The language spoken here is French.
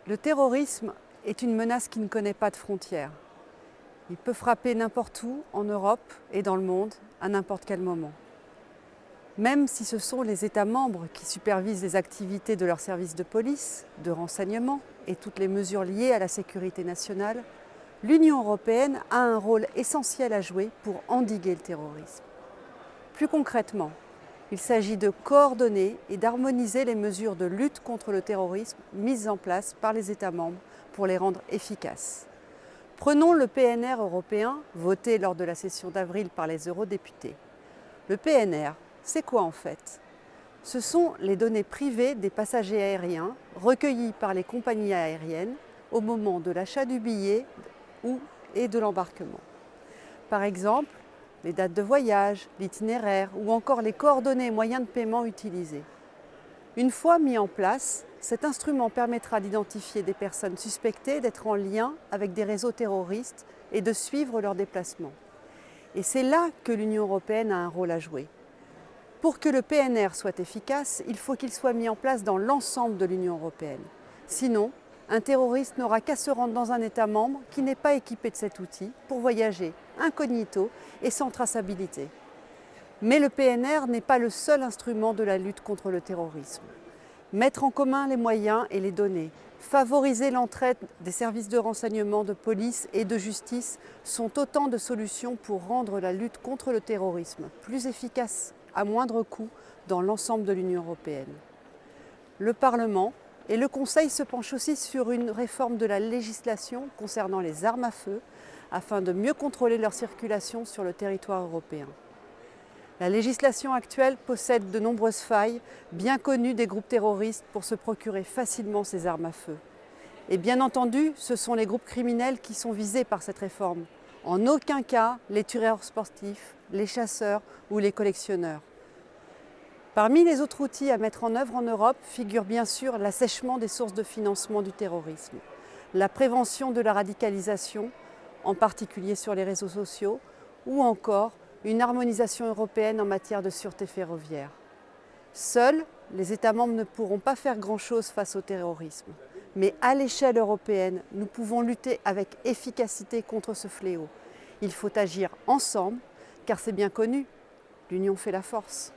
Le terrorisme est une menace qui ne connaît pas de frontières. Il peut frapper n'importe où, en Europe et dans le monde, à n'importe quel moment. Même si ce sont les États membres qui supervisent les activités de leurs services de police, de renseignement et toutes les mesures liées à la sécurité nationale, l'Union européenne a un rôle essentiel à jouer pour endiguer le terrorisme. Plus concrètement, il s'agit de coordonner et d'harmoniser les mesures de lutte contre le terrorisme mises en place par les États membres pour les rendre efficaces. Prenons le PNR européen, voté lors de la session d'avril par les eurodéputés. Le PNR, c'est quoi en fait? Ce sont les données privées des passagers aériens recueillies par les compagnies aériennes au moment de l'achat du billet et de l'embarquement. Par exemple, les dates de voyage, l'itinéraire ou encore les coordonnées et moyens de paiement utilisés. Une fois mis en place, cet instrument permettra d'identifier des personnes suspectées d'être en lien avec des réseaux terroristes et de suivre leurs déplacements. Et c'est là que l'Union européenne a un rôle à jouer. Pour que le PNR soit efficace, il faut qu'il soit mis en place dans l'ensemble de l'Union européenne. Sinon, un terroriste n'aura qu'à se rendre dans un État membre qui n'est pas équipé de cet outil pour voyager incognito et sans traçabilité. Mais le PNR n'est pas le seul instrument de la lutte contre le terrorisme. Mettre en commun les moyens et les données, favoriser l'entraide des services de renseignement, de police et de justice sont autant de solutions pour rendre la lutte contre le terrorisme plus efficace à moindre coût dans l'ensemble de l'Union européenne. Le Parlement et le Conseil se penchent aussi sur une réforme de la législation concernant les armes à feu afin de mieux contrôler leur circulation sur le territoire européen. La législation actuelle possède de nombreuses failles, bien connues des groupes terroristes pour se procurer facilement ces armes à feu. Et bien entendu, ce sont les groupes criminels qui sont visés par cette réforme. En aucun cas les tueurs sportifs, les chasseurs ou les collectionneurs. Parmi les autres outils à mettre en œuvre en Europe figure bien sûr l'assèchement des sources de financement du terrorisme, la prévention de la radicalisation, en particulier sur les réseaux sociaux, ou encore une harmonisation européenne en matière de sûreté ferroviaire. Seuls, les États membres ne pourront pas faire grand-chose face au terrorisme. Mais à l'échelle européenne, nous pouvons lutter avec efficacité contre ce fléau. Il faut agir ensemble, car c'est bien connu, l'union fait la force.